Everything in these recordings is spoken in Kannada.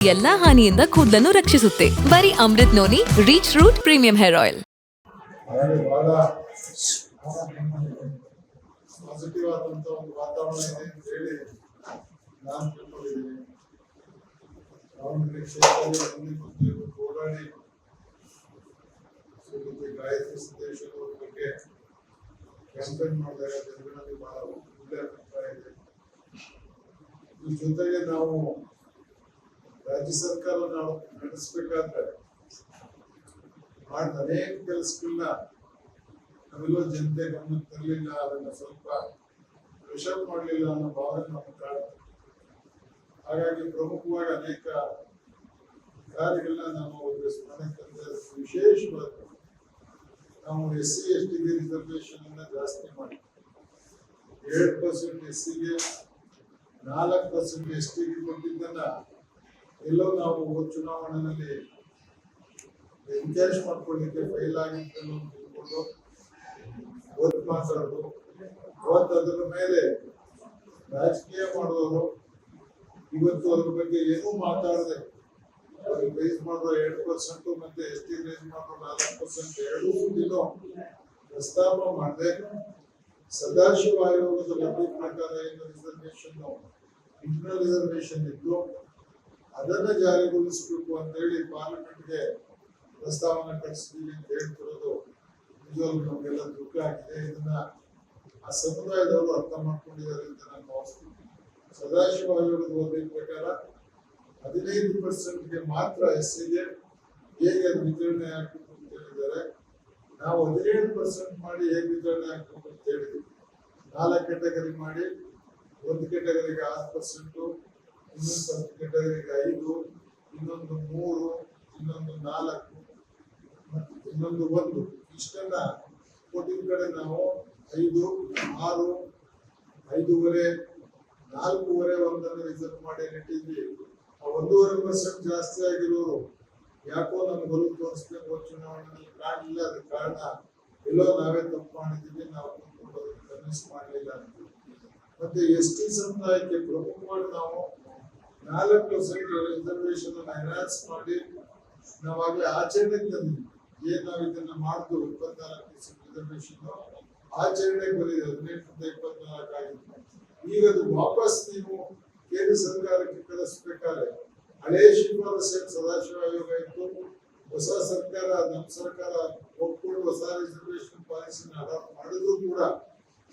ಎಲ್ಲಾ ಹಾನಿಯಿಂದ ಕೂದಲನ್ನು ರಕ್ಷಿಸುತ್ತೆ. ಬರೀ Amrut noni reach root premium hair oil. Positive ಆದಂತ ಒಂದು ವಾತಾವರಣ ಇದೆ ಅಂತ ಹೇಳಿ ನಾನು ತಿಳ್ಕೊಂಡಿದ್ದೀನಿ. ದಾವಣಗೆರೆ ಕ್ಷೇತ್ರದಲ್ಲಿ ಓಡಾಡಿ ಗಾಯತ್ರಿ ಸಿದ್ದೇಶ್ವರ ಅವ್ರ ಬಗ್ಗೆ ಕ್ಯಾಂಪೇನ್ ಮಾಡಿದಾಗ ಜನಗಳಲ್ಲಿ ಬಹಳ ಒಳ್ಳೆ ಅಭಿಪ್ರಾಯ ಇದೆ. ಈ ಜೊತೆಗೆ ನಾವು ರಾಜ್ಯ ಸರ್ಕಾರ ನಾವು ನಡೆಸಬೇಕಾದ್ರೆ ಮಾಡಿದ ಅನೇಕ ಕೆಲಸಗಳನ್ನ ನಾವೆಲ್ಲೋ ಜನತೆ ಗಮನಕ್ಕೆ ತರಲಿಲ್ಲ, ಅದನ್ನ ಸ್ವಲ್ಪ ಪ್ರೆಷರ್ ಮಾಡಲಿಲ್ಲ ಅನ್ನೋ ಭಾವನೆ ನಮಗೆ ಕಾಡುತ್ತೆ. ಹಾಗಾಗಿ ಪ್ರಮುಖವಾಗಿ ಅನೇಕ ಕಾರ್ಯಗಳನ್ನ ನಾವು ಸ್ಮರಣೆ ತಂದ್ರೆ ವಿಶೇಷವಾಗಿ ನಾವು SC ST ರಿಸರ್ವೇಶನ್ ಅನ್ನ ಜಾಸ್ತಿ ಮಾಡಿ 7% SC-ಗೆ 4% ST-ಗೆ ಕೊಟ್ಟಿದ್ದನ್ನ ಎಲ್ಲೋ ನಾವು ಚುನಾವಣೆಯಲ್ಲಿ ಎನ್ಕ್ಯಾಶ್ ಮಾಡ್ಕೊಳ್ಳಿಕ್ಕೆ ಫೈಲ್ ಆಗಿದ್ದನ್ನು ತಿಳ್ಕೊಂಡು ಒತ್ತು ಮಾತಾಡೋದು, ಅವತ್ತು ಅದರ ಮೇಲೆ ರಾಜಕೀಯ ಮಾಡೋರು ಇವತ್ತು ಅದ್ರ ಬಗ್ಗೆ ಏನೂ ಮಾತಾಡದೆ ಅವ್ರಿಗೆ ರೈಸ್ ಮಾಡೋ 2% ಮತ್ತೆ ST ರೈಸ್ ಮಾಡೋ 4% ಎರಡೂ ದಿನ ಪ್ರಸ್ತಾಪ ಮಾಡದೆ ಸದಾಶಿವ ಆಯೋಗದ ವರದಿ ಪ್ರಕಾರ ಏನು ರಿಸರ್ವೇಶನ್ ಇಂಟರ್ನಲ್ ರಿಸರ್ವೇಶನ್ ಇತ್ತು ಅದನ್ನ ಜಾರಿಗೊಳಿಸಬೇಕು ಅಂತ ಹೇಳಿ ಪಾರ್ಲಿಮೆಂಟ್ಗೆ ಪ್ರಸ್ತಾವನೆ ಕಳಿಸ್ತೀವಿ ಅಂತ ಹೇಳ್ತಿರೋದು ನಿಜವಾಗ್ಲೂ ನಮಗೆಲ್ಲ ದುಃಖ ಆಗಿದೆ. ಇದನ್ನ ಆ ಸಮುದಾಯದವರು ಅರ್ಥ ಮಾಡ್ಕೊಂಡಿದ್ದಾರೆ ಅಂತ ನಾನು ಭಾವಿಸ್ತೀನಿ. ಸದಾಶಿವ ಆಯೋಗದ ವರದಿ ಪ್ರಕಾರ 15%ಗೆ ಮಾತ್ರ SC-ಗೆ ಹೇಗೆ ಅದು ವಿತರಣೆ ಆಗ್ಬೇಕು ಅಂತ ಹೇಳಿದ್ದಾರೆ. ನಾವು 17% ಮಾಡಿ ಹೇಗೆ ವಿತರಣೆ ಆಗ್ಬೇಕು ಅಂತ ಹೇಳಿದ್ವಿ. 4 ಕ್ಯಾಟಗರಿ ಮಾಡಿ, ಒಂದು ಕ್ಯಾಟಗರಿಗೆ 6%, ಇನ್ನೊಂದು ಕ್ಯಾಟಗರಿಗೆ 5, ಇನ್ನೊಂದು 3, ಇನ್ನೊಂದು 4 ಮತ್ತು ಇನ್ನೊಂದು 1 ಇಷ್ಟನ್ನ ಕೊಟ್ಟಿದ ಕಡೆ ನಾವು 5, 6, 5.5, 4.5 ಒಂದನ್ನು ರಿಸರ್ವ್ ಮಾಡಿ ನೆಟ್ಟಿದ್ವಿ. ಆ 1.5% ಜಾಸ್ತಿ ಆಗಿರೋರು ಯಾಕೋ ನಮ್ಗೆ ಹೊಲವು ತೋರಿಸ್ಬೇಕು ಚುನಾವಣೆಯಲ್ಲಿ ಕಾಣಲಿಲ್ಲ. ಅದಕ್ಕೆ ಕಾರಣ ಎಲ್ಲೋ ನಾವೇ ತಪ್ಪು ಮಾಡಿದ್ದೀವಿ, ನಾವು ಕನ್ವಿನ್ಸ್ ಮಾಡಲಿಲ್ಲ ಅಂತ. ಮತ್ತೆ ST ಸಮುದಾಯಕ್ಕೆ ಪ್ರಮುಖವಾಗಿ ನಾವು 4% ರಿಸರ್ವೇಶನ್ ಅನ್ನು ಎನ್ಹಾನ್ಸ್ ಮಾಡಿ ನಾವಾಗಲೇ ಆಚರಣೆಗೆ ತಂದಿದ್ವಿ. ಏನ್ ನಾವು ಇದನ್ನ ಮಾಡಿದ್ವು 24% ರಿಸರ್ವೇಶನ್ ಆಚರಣೆಗೆ ಬಂದಿದೆ, 18ರಿಂದ 24 ಆಗಿತ್ತು. ಈಗ ಅದು ವಾಪಸ್ ನೀವು ಕೇಂದ್ರ ಸರ್ಕಾರಕ್ಕೆ ಕಳಿಸ್ಬೇಕಾದ್ರೆ ಹಳೆ ಶಿಫಾರಸು ಸದಾಶಿವ ಆಯೋಗ ಇತ್ತು, ಹೊಸ ಸರ್ಕಾರ ನಮ್ಮ ಸರ್ಕಾರ ಒಪ್ಕೊಂಡು ಹೊಸ ರಿಸರ್ವೇಶನ್ ಪಾಲಿಸಿನ ಅಡಾಪ್ಟ್ ಮಾಡಿದ್ರು ಕೂಡ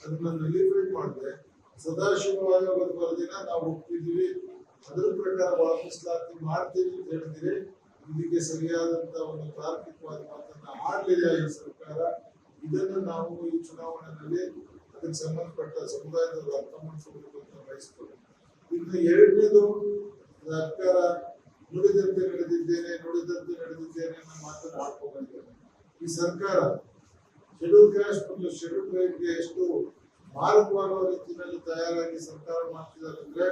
ಅದನ್ನ ನಲಿಫೈ ಮಾಡಿದೆ. ಸದಾಶಿವ ಆಯೋಗದ ವರದಿನ ನಾವು ಒಪ್ಪಿದ್ದೀವಿ, ಅದರ ಪ್ರಕಾರ ವಾಪಸ್ಲಾತಿ ಮಾಡ್ತೀವಿ ಅಂತ ಹೇಳಿದಿರಿ. ಇದಕ್ಕೆ ಸರಿಯಾದಂತ ಒಂದು ತಾರ್ಕಿಕವಾದ ಮಾತನ್ನ ಆಡಲಿಲ್ಲ ಈ ಸರ್ಕಾರ. ಇದನ್ನು ನಾವು ಈ ಚುನಾವಣೆಯಲ್ಲಿ ಅದಕ್ಕೆ ಸಂಬಂಧಪಟ್ಟ ಸಮುದಾಯದವರು ಅರ್ಥ ಮಾಡಿಸಬೇಕು ಅಂತ ಬಯಸ್ತಾರೆ. ಇನ್ನು ಎರಡನೇದು, ಸರ್ಕಾರ ನುಡಿದಂತೆ ನಡೆದಿದ್ದೇನೆ ಅನ್ನೋ ಮಾತನ್ನು ಆಡ್ಕೊಂಡಿದ್ದೇನೆ. ಈ ಸರ್ಕಾರ ಶೆಡ್ಯೂಲ್ ಕ್ಯಾಸ್ಟ್ ಮತ್ತು ಶೆಡ್ಯೂಲ್ ಟ್ರೈಬ್ಗೆ ಎಷ್ಟು ಮಾರಕವಾಗುವ ರೀತಿಯಲ್ಲಿ ತಯಾರಾಗಿ ಸರ್ಕಾರ ಮಾಡ್ತಿದ್ದಾರೆ ಅಂದ್ರೆ,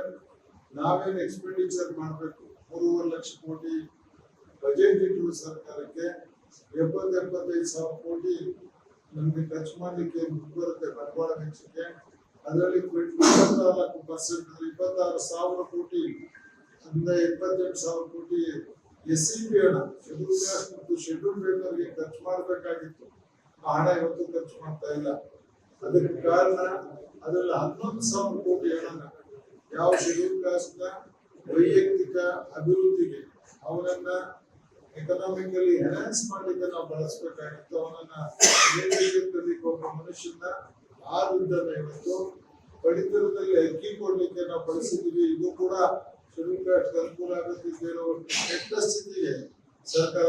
ನಾವೇನು ಎಕ್ಸ್ಪೆಂಡಿಚರ್ ಮಾಡಬೇಕು 3.5 ಲಕ್ಷ ಕೋಟಿ ಬಜೆಟ್ ಇಟ್ಟು ಸರ್ಕಾರಕ್ಕೆ 70-75 ಸಾವಿರ ಕೋಟಿ ನಮ್ಗೆ ಖರ್ಚು ಮಾಡ್ಲಿಕ್ಕೆ ಬರುತ್ತೆ ಬಂಡವಾಳ ವೆಚ್ಚಕ್ಕೆ. ಅದರಲ್ಲಿ 24% 26 ಸಾವಿರ ಕೋಟಿ ಅಂದ್ರೆ 28 ಸಾವಿರ ಕೋಟಿ SCP ಹಣ ಶೆಡ್ಯೂಲ್ ಕ್ಯಾಸ್ಟ್ ಮತ್ತು ಶೆಡ್ಯೂಲ್ ಟ್ರೈಬ್ಗೆ ಖರ್ಚು ಮಾಡಬೇಕಾಗಿತ್ತು. ಆ ಹಣ ಇವತ್ತು ಖರ್ಚು ಮಾಡ್ತಾ ಇಲ್ಲ. ಅದಕ್ಕೆ ಕಾರಣ ಅದರಲ್ಲಿ 11 ಸಾವಿರ ಕೋಟಿ ಹಣ ಯಾವ ಶೆಡ್ಯೂಲ್ ಕ್ಯಾಸ್ಟ್ ನ ವೈಯಕ್ತಿಕ ಅಭಿವೃದ್ಧಿಗೆ ಅವನನ್ನ ಎಕನಾಮಿಕಲಿ ಎನ್ಹಾನ್ಸ್ ಮಾಡಲಿಕ್ಕೆ ನಾವು ಬಳಸಬೇಕಾಗಿತ್ತು. ಅವನನ್ನ ಒಬ್ಬ ಮನುಷ್ಯನ ಆ ದುಡ್ಡನ್ನ ಇವತ್ತು ಪಡಿತರದಲ್ಲಿ ಅಕ್ಕಿ ಕೊಡ್ಲಿಕ್ಕೆ ನಾವು ಬಳಸಿದೀವಿ. ಇದು ಕೂಡ ಶೆಡ್ಯೂಲ್ ಕ್ಯಾಸ್ಟ್ ಅನುಕೂಲ ಆಗುತ್ತಿದೆ. ಕೆಟ್ಟ ಸ್ಥಿತಿಗೆ ಸರ್ಕಾರ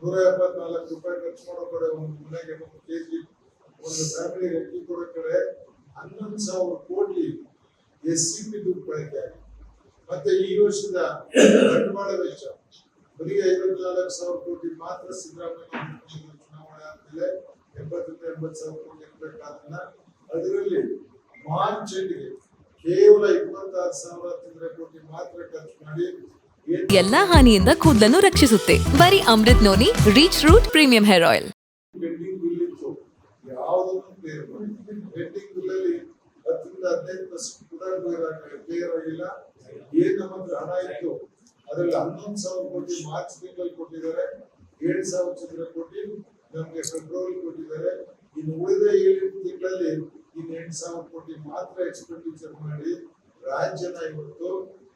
174 ರೂಪಾಯಿ ಖರ್ಚು ಮಾಡೋ ಕಡೆ ಒಂದು ಮನೆಗೆ 1 kg ಒಂದು ಫ್ಯಾಮಿಲಿಗೆ ಅಕ್ಕಿ ಕೊಡೋ ಕಡೆ 11 ಸಾವಿರ ಕೋಟಿ SCP ದುಡ್ಡು ಬಳಕೆ ಆಗಿದೆ. ಮತ್ತೆ ಈ ವರ್ಷದ ಬಂಡವಾಳ ವೆಚ್ಚ ಬರೀ 54 ಸಾವಿರ ಕೋಟಿ ಮಾತ್ರ. ಸಿದ್ದರಾಮಯ್ಯ ಚುನಾವಣೆ ಆದ್ಮೇಲೆ 70-80 ಸಾವಿರ ಕೋಟಿ ಇರ್ಬೇಕಾದನ್ನ ಅದರಲ್ಲಿ ಮಾರ್ಚ್ ಎಂಡ್ಗೆ ಕೇವಲ 26,000 ಕೋಟಿ ಮಾತ್ರ ಖರ್ಚು ಮಾಡಿ ಎಲ್ಲಾ ಹಾನಿಯಿಂದ ಕೂದಲನ್ನು ರಕ್ಷಿಸುತ್ತೆ. ಬರೀ Amrut noni reach root premium hair oil. Pending bill ಇತ್ತು, ಯಾವುದನ್ನು ಕ್ಲಿಯರ್ ಮಾಡಿ. ಪೆಂಡಿಂಗ್ ಬಿಲ್ ಅಲ್ಲಿ 10-15% ಕೂಡ ಕ್ಲಿಯರ್ ಆಗಿಲ್ಲ. ಏನ್ ನಮ್ಮ ಹತ್ರ ಹಣ ಇತ್ತು ಅದರಲ್ಲಿ 11,000 ಕೋಟಿ ಮಾರ್ಚ್ ತಿಂಗಳಲ್ಲಿ ಕೊಟ್ಟಿದ್ದಾರೆ, 7,000 ಚಿಲ್ಲರೆ ಕೋಟಿ ನಮ್ಗೆ ಫೆಬ್ರವರಿ ಕೊಟ್ಟಿದ್ದಾರೆ. ಇನ್ನು ಉಳಿದ 7 ತಿಂಗಳಲ್ಲಿ ಇನ್ನು 8,000 ಕೋಟಿ ಮಾತ್ರ ಎಕ್ಸ್ಪೆಂಡಿಚರ್ ಮಾಡಿ ರಾಜ್ಯನ ಇವತ್ತು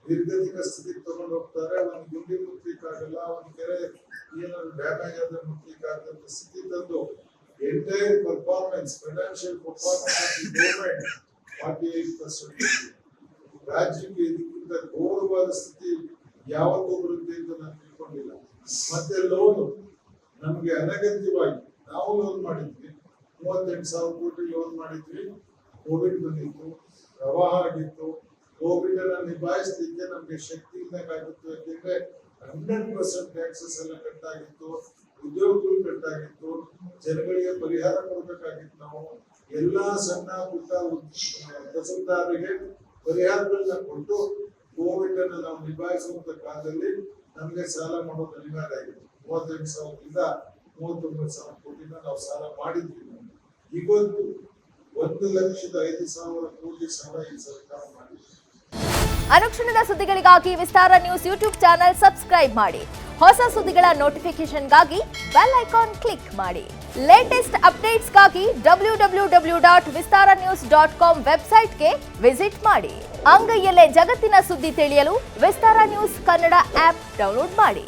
ನಿರ್ಗತಿಕ ಸ್ಥಿತಿಗೆ ತಗೊಂಡು ಹೋಗ್ತಾರೆ. ಒಂದು ಗುಂಡಿ ಮುಟ್ಲಿಕ್ಕಾಗಲ್ಲ, ಒಂದು ಕೆರೆ ಏನಾದ್ರು ಡ್ಯಾಮೇಜ್ ಆದ್ರೆ ಮುಟ್ಲಿಕ್ಕಾಗದಂತ ಸ್ಥಿತಿ ತಂದು entire performance financial performance of the government 48% ರಾಜ್ಯಕ್ಕೆ ಇದಕ್ಕಿಂತ ಘೋರವಾದ ಸ್ಥಿತಿ ಯಾವತ್ತೂ ಬರುತ್ತೆ ಅಂತ ನಾನು ತಿಳ್ಕೊಂಡಿಲ್ಲ. ಮತ್ತೆ ಲೋನ್ ನಮ್ಗೆ ಅನಗತ್ಯವಾಗಿ ನಾವು ಲೋನ್ ಮಾಡಿದ್ವಿ, 38,000 ಕೋಟಿ ಲೋನ್ ಮಾಡಿದ್ವಿ. ಕೋವಿಡ್ ಬಂದಿತ್ತು, ಪ್ರವಾಹ ಆಗಿತ್ತು. ಕೋವಿಡ್ ಅನ್ನ ನಿಭಾಯಿಸಲಿಕ್ಕೆ ನಮ್ಗೆ ಶಕ್ತಿ ಇಲ್ಲದಾಗಿತ್ತು. ಯಾಕೆಂದ್ರೆ 100% ಟ್ಯಾಕ್ಸಸ್ ಎಲ್ಲ ಕಟ್ಟಾಗಿತ್ತು, ಉದ್ಯೋಗಗಳು ಕಟ್ಟಾಗಿತ್ತು, ಜನಗಳಿಗೆ ಪರಿಹಾರ ಕೊಡಬೇಕಾಗಿತ್ತು. ನಾವು ಎಲ್ಲಾ ಸಣ್ಣ ಪುಟ್ಟ ಕೆಲಸದಾರರಿಗೆ ಪರಿಹಾರಗಳನ್ನ ಕೊಟ್ಟು ಕೋವಿಡ್ ಅನ್ನು ನಾವು ನಿಭಾಯಿಸುವಂತ ಕಾಲದಲ್ಲಿ ನಮಗೆ ಸಾಲ ಮಾಡೋದು ಅನಿವಾರ್ಯ ಆಗಿತ್ತು. 38,000ರಿಂದ 39,000 ಕೋಟಿನ ನಾವು ಸಾಲ ಮಾಡಿದ್ವಿ. ಇವತ್ತು 1,05,000 ಕೋಟಿ ಸಾಲ ಈ ಸರ್ಕಾರ ಮಾಡಿದೆ. ಅನುಕ್ಷಣದ ಸುದ್ದಿಗಳಿಗಾಗಿ ವಿಸ್ತಾರ ನ್ಯೂಸ್ ಯೂಟ್ಯೂಬ್ ಚಾನೆಲ್ ಸಬ್ಸ್ಕ್ರೈಬ್ ಮಾಡಿ. ಹೊಸ ಸುದ್ದಿಗಳ ನೋಟಿಫಿಕೇಶನ್ಗಾಗಿ ಬೆಲ್ ಐಕಾನ್ ಕ್ಲಿಕ್ ಮಾಡಿ. ಲೇಟೆಸ್ಟ್ ಅಪ್ಡೇಟ್ಸ್ಗಾಗಿ www.vistaranews.com ವೆಬ್ಸೈಟ್ಗೆ ವಿಸಿಟ್ ಮಾಡಿ. ಅಂಗೈಯಲ್ಲೇ ಜಗತ್ತಿನ ಸುದ್ದಿ ತಿಳಿಯಲು ವಿಸ್ತಾರ ನ್ಯೂಸ್ ಕನ್ನಡ ಆಪ್ ಡೌನ್ಲೋಡ್ ಮಾಡಿ.